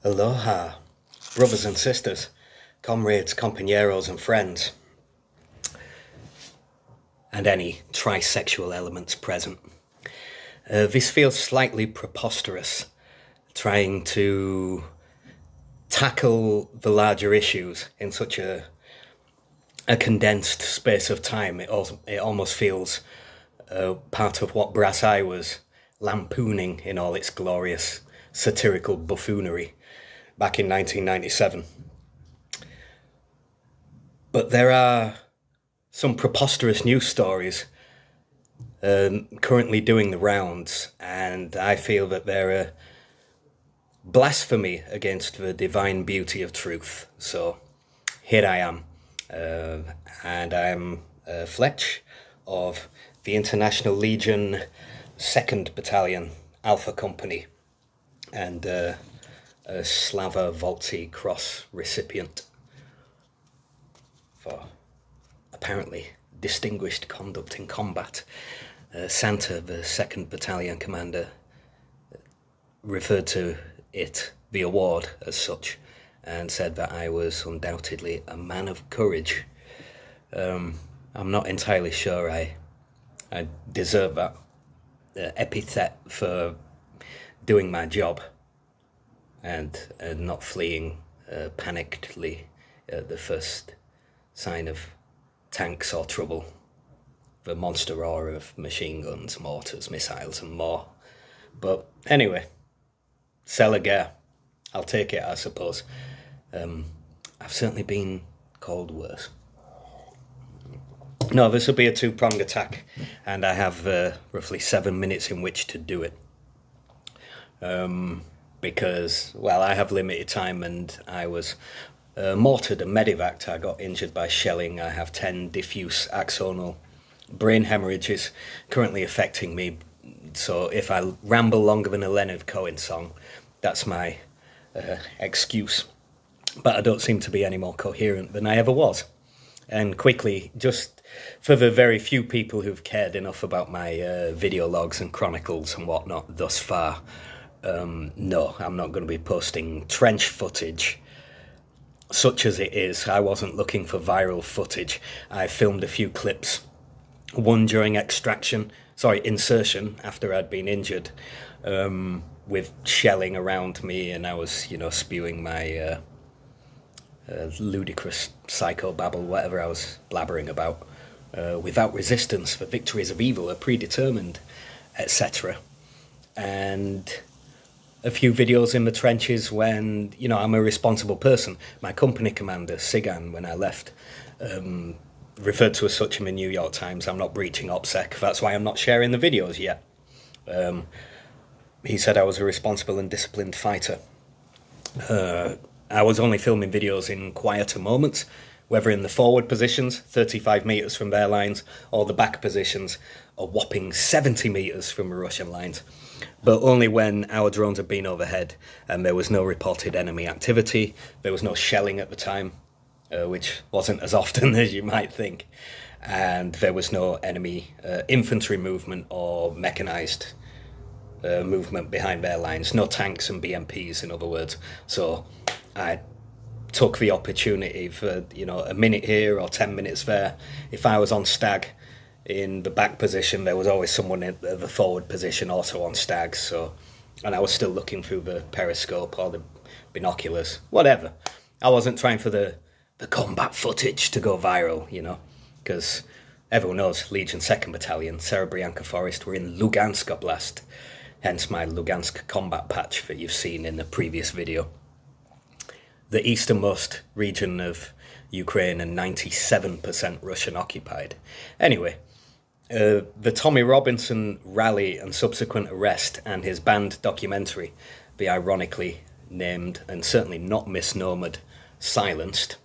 Aloha, brothers and sisters, comrades, compañeros and friends, and any trisexual elements present. This feels slightly preposterous, trying to tackle the larger issues in such a condensed space of time. It almost feels part of what Brass Eye was lampooning in all its glorious satirical buffoonery back in 1997. But there are some preposterous news stories currently doing the rounds, and I feel that they're a blasphemy against the divine beauty of truth. So here I am, and I'm Fletch of the International Legion 2nd Battalion Alpha Company, and a Slava Volci Cross recipient for apparently distinguished conduct in combat. Santa, the 2nd Battalion commander, referred to the award as such, and said that I was undoubtedly a man of courage. I'm not entirely sure I deserve that epithet for doing my job and not fleeing panickedly at the first sign of tanks or trouble, the monster roar of machine guns, mortars, missiles and more. But anyway, c'est la guerre. I'll take it, I suppose. I've certainly been called worse. No, this will be a two-pronged attack, and I have roughly 7 minutes in which to do it. Because, well, I have limited time, and I was mortared and medevaced. I got injured by shelling. I have 10 diffuse axonal brain hemorrhages currently affecting me. So if I ramble longer than a Leonard Cohen song, that's my excuse. But I don't seem to be any more coherent than I ever was. And quickly, just for the very few people who've cared enough about my video logs and chronicles and whatnot thus far, no, I'm not going to be posting trench footage. Such as it is, I wasn't looking for viral footage. I filmed a few clips, one during insertion after I'd been injured, with shelling around me, and I was, spewing my ludicrous psychobabble, whatever I was blabbering about. Without resistance, the victories of evil are predetermined, etc. And a few videos in the trenches when, I'm a responsible person. My company commander, Sigan, when I left, referred to as such in the New York Times. I'm not breaching OPSEC. That's why I'm not sharing the videos yet. He said I was a responsible and disciplined fighter. I was only filming videos in quieter moments, whether in the forward positions, 35 metres from their lines, or the back positions, a whopping 70 metres from the Russian lines. But only when our drones had been overhead and there was no reported enemy activity, there was no shelling at the time, which wasn't as often as you might think, and there was no enemy infantry movement or mechanised movement behind their lines, no tanks and BMPs, in other words. So I took the opportunity for, a minute here or 10 minutes there. If I was on stag in the back position, there was always someone in the forward position also on stag. So, and I was still looking through the periscope or the binoculars, whatever. I wasn't trying for the combat footage to go viral, because everyone knows Legion 2nd Battalion, Serebryanka Forest, were in Lugansk Oblast, hence my Lugansk combat patch that you've seen in the previous video. The easternmost region of Ukraine and 97% Russian occupied. Anyway, the Tommy Robinson rally and subsequent arrest and his banned documentary, the ironically named and certainly not misnomered Silenced.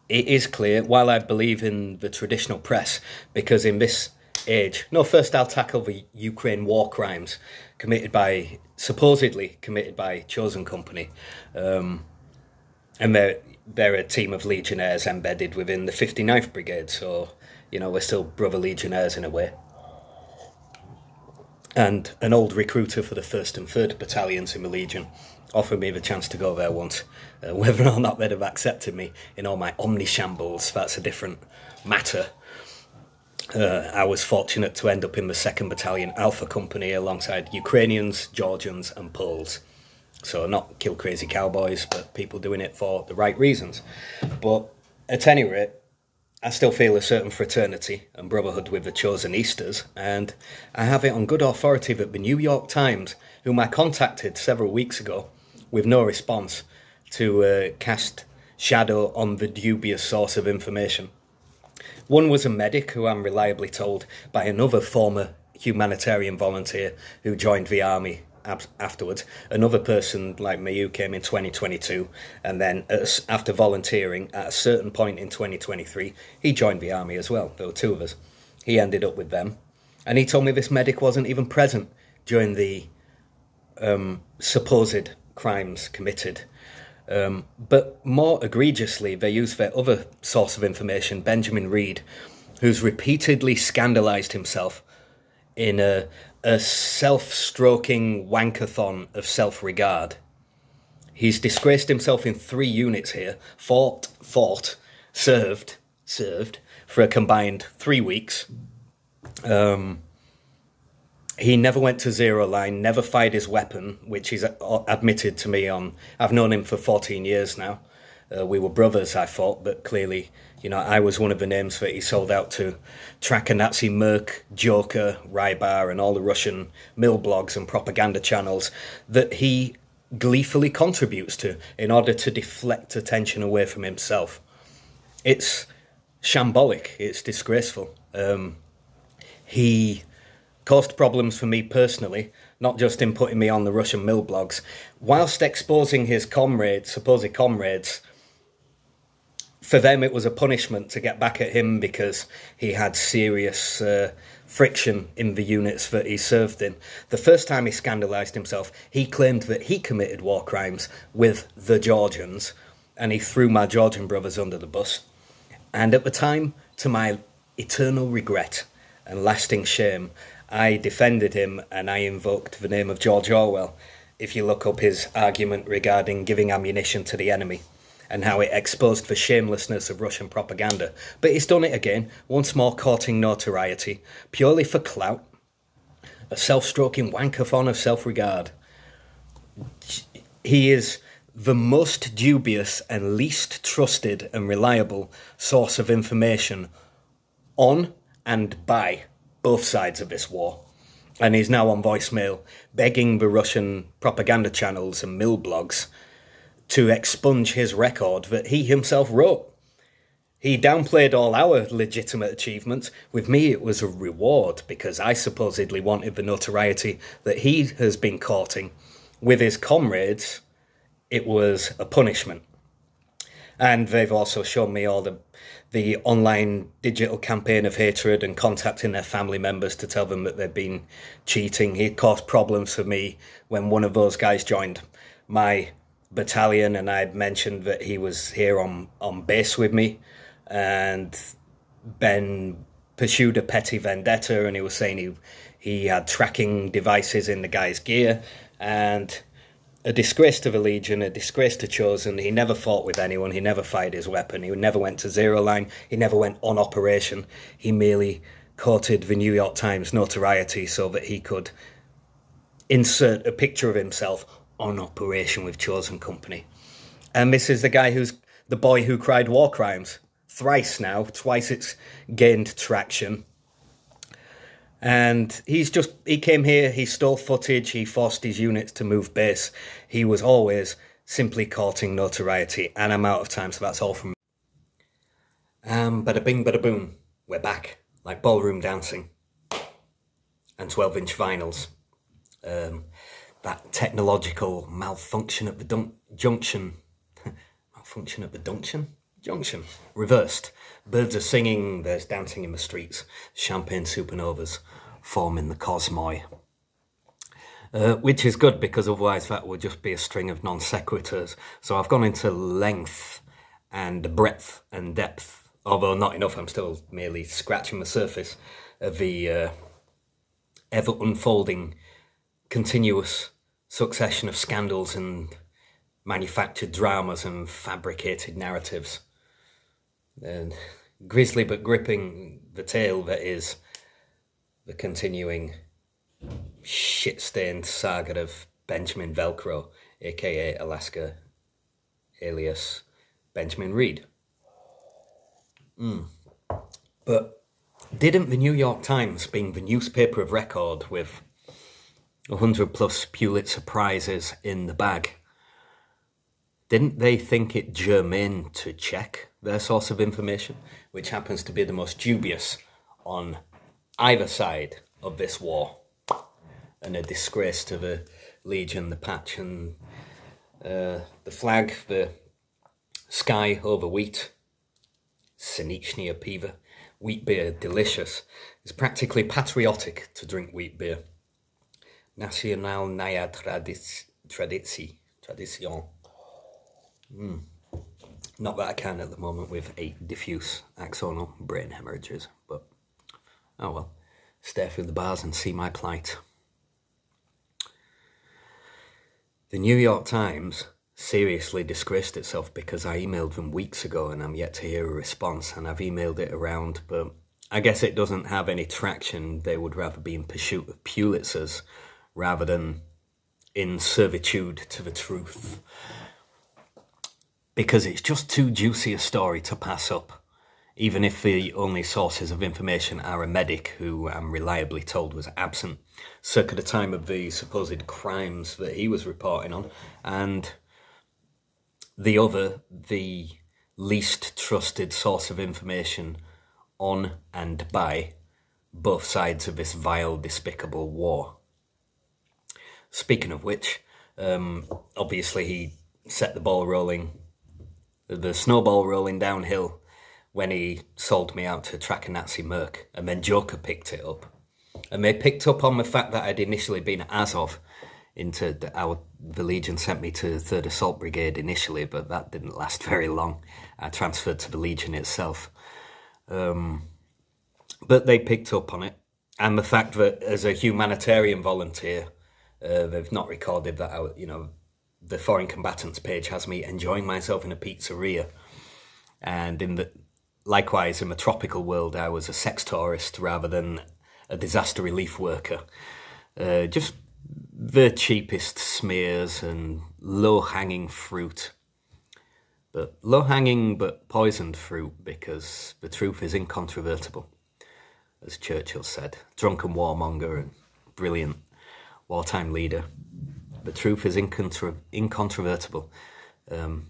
It is clear, while I believe in the traditional press, because in this age, first I'll tackle the Ukraine war crimes supposedly committed by Chosen Company, and they're a team of legionnaires embedded within the 59th Brigade, so we're still brother legionnaires in a way. And an old recruiter for the 1st and 3rd Battalions in the Legion offered me the chance to go there once. Whether or not they'd have accepted me in all my omnishambles, that's a different matter. I was fortunate to end up in the 2nd Battalion Alpha Company alongside Ukrainians, Georgians and Poles. So not kill crazy cowboys, but people doing it for the right reasons. But at any rate, I still feel a certain fraternity and brotherhood with the chosen Easters, and I have it on good authority that the New York Times, whom I contacted several weeks ago with no response, to cast shadow on the dubious source of information. One was a medic who I'm reliably told by another former humanitarian volunteer who joined the army afterwards. Another person like me who came in 2022, and then after volunteering at a certain point in 2023, he joined the army as well. There were 2 of us. He ended up with them, and he told me this medic wasn't even present during the supposed crimes committed. But more egregiously, they used their other source of information, Benjamin Reed, who's repeatedly scandalised himself in a self-stroking wankathon of self-regard. He's disgraced himself in 3 units here, served for a combined 3 weeks. He never went to zero line, never fired his weapon, which he's admitted to me on. I've known him for 14 years now. We were brothers, I thought, but clearly, you know, I was one of the names that he sold out to track A Nazi Merc, Joker, Rybar, and all the Russian mill blogs and propaganda channels that he gleefully contributes to in order to deflect attention away from himself. It's shambolic, it's disgraceful. He caused problems for me personally, not just in putting me on the Russian mill blogs, whilst exposing his comrades, supposed comrades. For them, it was a punishment to get back at him because he had serious friction in the units that he served in. The first time he scandalised himself, he claimed that he committed war crimes with the Georgians, and he threw my Georgian brothers under the bus. And at the time, to my eternal regret and lasting shame, I defended him and I invoked the name of George Orwell, if you look up his argument regarding giving ammunition to the enemy, and how it exposed the shamelessness of Russian propaganda. But he's done it again, once more courting notoriety, purely for clout, a self-stroking wankathon of self-regard. He is the most dubious and least trusted and reliable source of information on and by both sides of this war. And he's now on voicemail, begging the Russian propaganda channels and mill blogs to expunge his record that he himself wrote. He downplayed all our legitimate achievements. With me, it was a reward because I supposedly wanted the notoriety that he has been courting. With his comrades, it was a punishment. And they've also shown me all the online digital campaign of hatred and contacting their family members to tell them that they've been cheating. He caused problems for me when one of those guys joined my battalion, and I'd mentioned that he was here on base with me, and Ben pursued a petty vendetta, and he was saying he had tracking devices in the guy's gear, and a disgrace to the Legion, a disgrace to Chosen. He never fought with anyone, he never fired his weapon, he never went to zero line, he never went on operation. He merely courted the New York Times notoriety so that he could insert a picture of himself on operation with Chosen Company. And this is the guy who's the boy who cried war crimes. Thrice now, twice it's gained traction. And he came here, he stole footage, he forced his units to move base. He was always simply courting notoriety. And I'm out of time, so that's all from me. Bada bing, bada boom. We're back, like ballroom dancing. And 12-inch vinyls. That technological malfunction at the junction. Malfunction at the junction? Reversed. Birds are singing, there's dancing in the streets. Champagne supernovas form in the cosmoi. Which is good, because otherwise that would just be a string of non sequiturs. So I've gone into length and breadth and depth, although not enough, I'm still merely scratching the surface of the ever-unfolding, continuous succession of scandals and manufactured dramas and fabricated narratives. And grisly but gripping, the tale that is the continuing shit-stained saga of Benjamin Velcro, aka Alaska, alias Benjamin Reed. But didn't the New York Times, being the newspaper of record with 100 plus Pulitzer Prizes in the bag, didn't they think it germane to check their source of information, which happens to be the most dubious on either side of this war, and a disgrace to the Legion, the patch, and the flag, the sky over wheat, Sinichnia piva, wheat beer, delicious. It's practically patriotic to drink wheat beer. Nacionalnaya tradition. Not that I can at the moment with 8 diffuse axonal brain hemorrhages, but oh well. Stare through the bars and see my plight. The New York Times seriously disgraced itself because I emailed them weeks ago and I'm yet to hear a response, and I've emailed it around, but I guess it doesn't have any traction. They would rather be in pursuit of Pulitzers rather than in servitude to the truth, because it's just too juicy a story to pass up, even if the only sources of information are a medic who I'm reliably told was absent circa the time of the supposed crimes that he was reporting on, and the other, the least trusted source of information on and by both sides of this vile, despicable war. Speaking of which, obviously he set the ball rolling, the snowball rolling downhill when he sold me out to track a Nazi Merc, and then Joker picked it up. And they picked up on the fact that I'd initially been at Azov. The Legion sent me to 3rd Assault Brigade initially, but that didn't last very long. I transferred to the Legion itself. But they picked up on it. And the fact that as a humanitarian volunteer, they've not recorded that the Foreign Combatants page has me enjoying myself in a pizzeria. And likewise, in the tropical world, I was a sex tourist rather than a disaster relief worker. Just the cheapest smears and low-hanging fruit. But low-hanging but poisoned fruit, because the truth is incontrovertible, as Churchill said. Drunken warmonger and brilliant wartime leader. The truth is incontrovertible.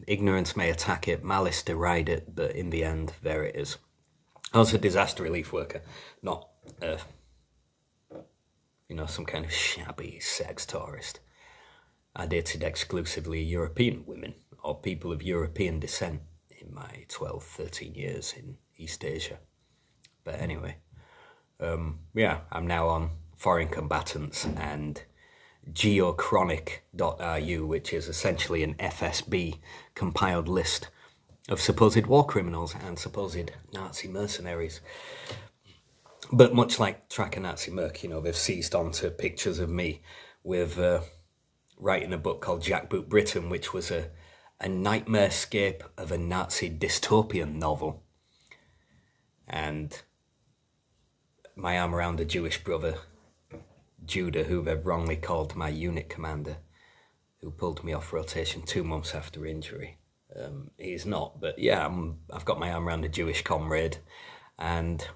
Ignorance may attack it, malice deride it, but in the end, there it is. I was a disaster relief worker, not, some kind of shabby sex tourist. I dated exclusively European women, or people of European descent, in my 12, 13 years in East Asia. But anyway, I'm now on Foreign Combatants and geochronic.ru, which is essentially an FSB compiled list of supposed war criminals and supposed Nazi mercenaries. But much like Track a Nazi Merc, they've seized onto pictures of me with writing a book called Jackboot Britain, which was a nightmare-scape of a Nazi dystopian novel. And my arm around a Jewish brother, Judah, who they've wrongly called my unit commander, who pulled me off rotation 2 months after injury. He's not, but yeah, I've got my arm around a Jewish comrade. And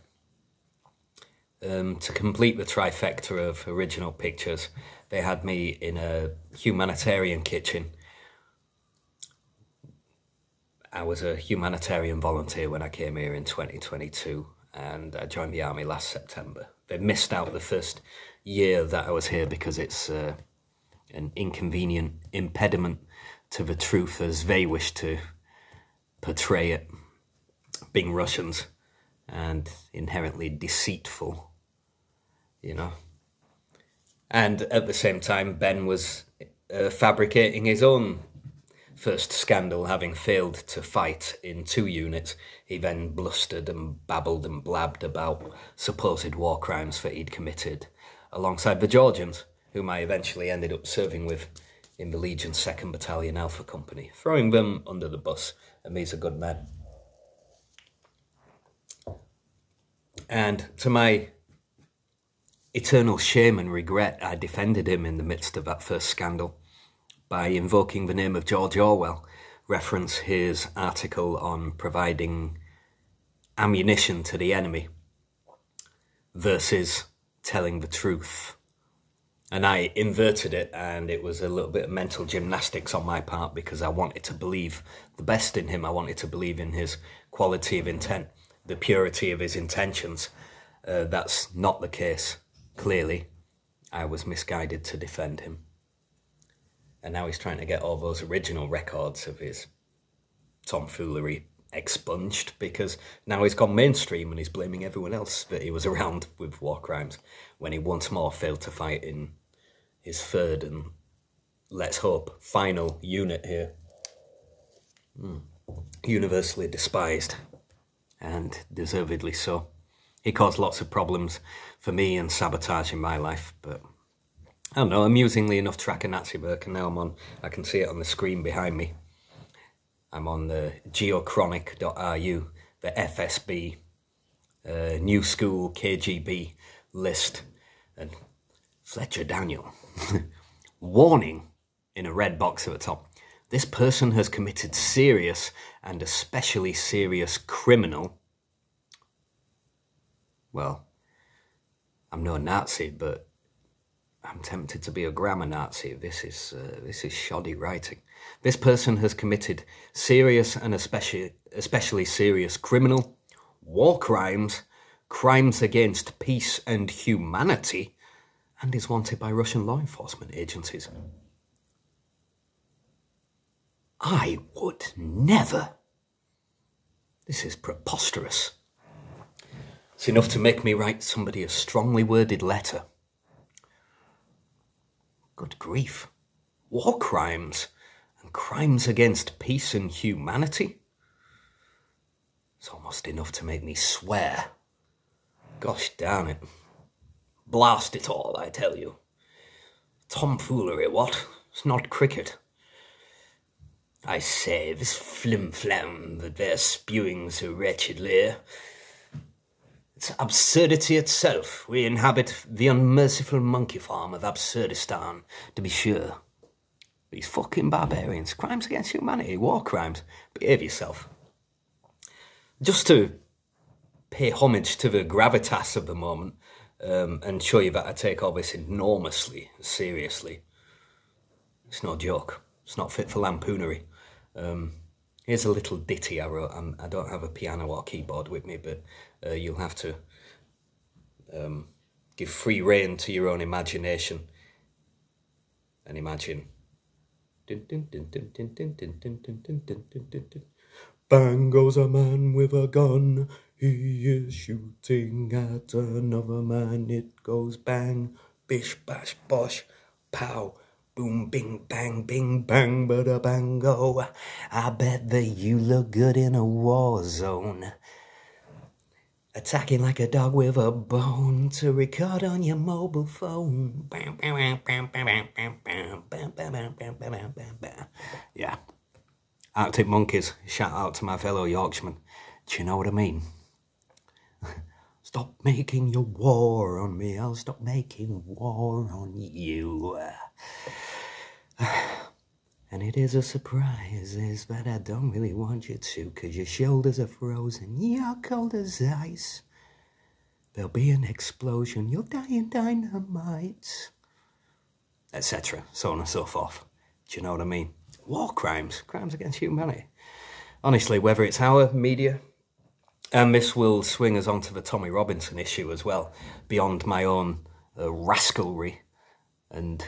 to complete the trifecta of original pictures, they had me in a humanitarian kitchen. I was a humanitarian volunteer when I came here in 2022, and I joined the army last September. They missed out the first year that I was here because it's an inconvenient impediment to the truth as they wish to portray it, being Russians and inherently deceitful, And at the same time, Ben was fabricating his own first scandal, having failed to fight in 2 units. He then blustered and babbled and blabbed about supposed war crimes that he'd committed alongside the Georgians, whom I eventually ended up serving with in the Legion's 2nd Battalion Alpha Company, throwing them under the bus, and these are good men. And to my eternal shame and regret, I defended him in the midst of that first scandal by invoking the name of George Orwell, reference his article on providing ammunition to the enemy versus telling the truth. And I inverted it, and it was a little bit of mental gymnastics on my part because I wanted to believe the best in him. I wanted to believe in his quality of intent, the purity of his intentions. That's not the case. Clearly, I was misguided to defend him. And now he's trying to get all those original records of his tomfoolery expunged because now he's gone mainstream and he's blaming everyone else that he was around with war crimes when he once more failed to fight in his third and, let's hope, final unit here. Universally despised, and deservedly so. He caused lots of problems for me and sabotage in my life, but I don't know, amusingly enough, track A Nazi Merc, and now I can see it on the screen behind me. I'm on the geochronic.ru, the FSB, New School KGB list, and Fletcher Daniel. Warning in a red box at the top. This person has committed serious and especially serious criminal. Well, I'm no Nazi, but I'm tempted to be a grammar Nazi. This is shoddy writing. This person has committed serious and especially serious criminal, war crimes, crimes against peace and humanity, and is wanted by Russian law enforcement agencies. I would never. This is preposterous. It's enough to make me write somebody a strongly worded letter. Good grief. War crimes and crimes against peace and humanity? It's almost enough to make me swear. Gosh damn it. Blast it all, I tell you. Tomfoolery, what? It's not cricket. I say, this flim-flam that they're spewing so wretchedly, it's absurdity itself. We inhabit the unmerciful monkey farm of Absurdistan, to be sure. These fucking barbarians, crimes against humanity, war crimes. Behave yourself. Just to pay homage to the gravitas of the moment, and show you that I take all this enormously seriously. It's no joke. It's not fit for lampoonery. Here's a little ditty I wrote. I don't have a piano or keyboard with me, but you'll have to give free rein to your own imagination and imagine. Bang goes a man with a gun. He is shooting at another man. It goes bang, bish, bash, bosh, pow. Boom, bing, bang, bada bango. I bet that you look good in a war zone. Attacking like a dog with a bone to record on your mobile phone. Yeah. Arctic Monkeys, shout out to my fellow Yorkshiremen. Do you know what I mean? Stop making your war on me, I'll stop making war on you. And it is a surprise is that I don't really want you to, 'cause your shoulders are frozen, you're cold as ice. There'll be an explosion, you'll die in dynamite. Etc. So on and so forth. Do you know what I mean? War crimes, crimes against humanity. Honestly, whether it's our media, and this will swing us onto the Tommy Robinson issue as well, beyond my own rascalry and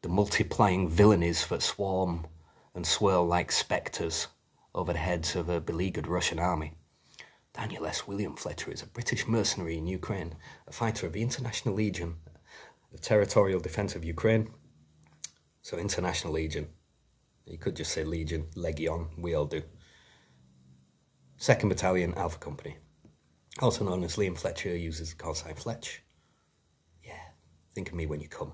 the multiplying villainies that swarm and swirl like spectres over the heads of a beleaguered Russian army. Daniel S. William Fletcher is a British mercenary in Ukraine, a fighter of the International Legion, the territorial defence of Ukraine. So International Legion. You could just say Legion, Legion, we all do. 2nd Battalion Alpha Company. Also known as Liam Fletcher, uses the call sign Fletch. Yeah. Think of me when you come.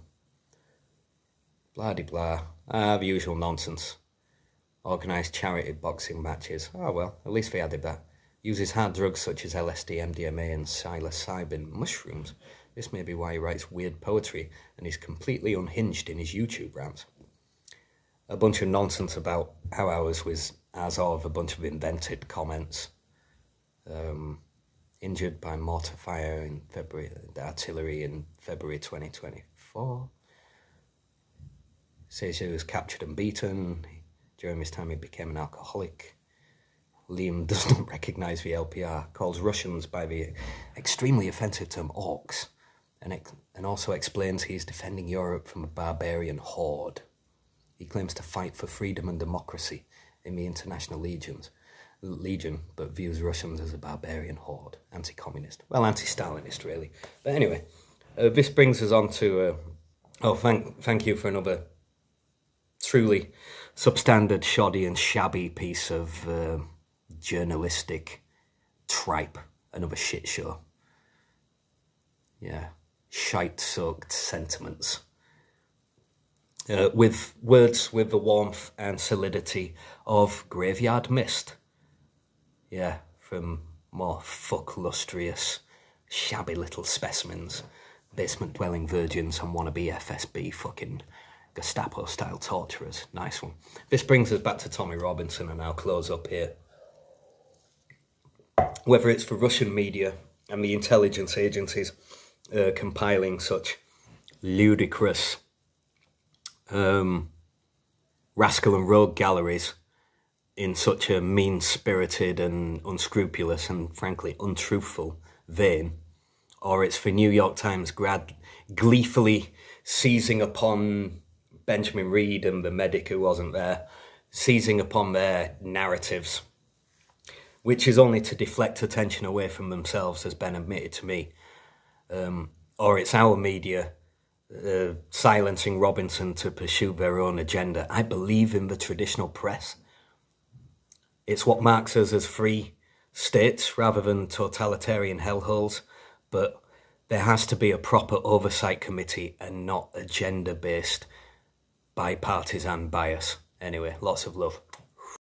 Blah-de-blah. The usual nonsense. Organised charity boxing matches. Oh well, at least they added that. Uses hard drugs such as LSD, MDMA and psilocybin mushrooms. This may be why he writes weird poetry and is completely unhinged in his YouTube rants. A bunch of nonsense about how ours was as of a bunch of invented comments. Injured by mortar fire in February, the artillery in February 2024. Says he was captured and beaten. During his time he became an alcoholic. Liam does not recognise the LPR, calls Russians by the extremely offensive term orcs, and also explains he is defending Europe from a barbarian horde. He claims to fight for freedom and democracy in the International Legion, but views Russians as a barbarian horde, anti-communist. Well, anti-Stalinist, really. But anyway, this brings us on to... thank you for another truly substandard, shoddy and shabby piece of journalistic tripe. Another shit show. Yeah, shite-soaked sentiments. With words with the warmth and solidity of Graveyard Mist. Yeah, from more fuck-lustrious, shabby little specimens, basement-dwelling virgins and wannabe FSB fucking Gestapo-style torturers. Nice one. This brings us back to Tommy Robinson, and I'll close up here. Whether it's for Russian media and the intelligence agencies compiling such ludicrous rascal and rogue galleries in such a mean-spirited and unscrupulous and frankly untruthful vein, or it's for New York Times grad gleefully seizing upon Benjamin Reed and the medic who wasn't there, seizing upon their narratives, which is only to deflect attention away from themselves, as Ben admitted to me, or it's our media silencing Robinson to pursue their own agenda. I believe in the traditional press. It's what marks us as free states rather than totalitarian hellholes, but there has to be a proper oversight committee and not agenda-based bipartisan bias. Anyway, lots of love.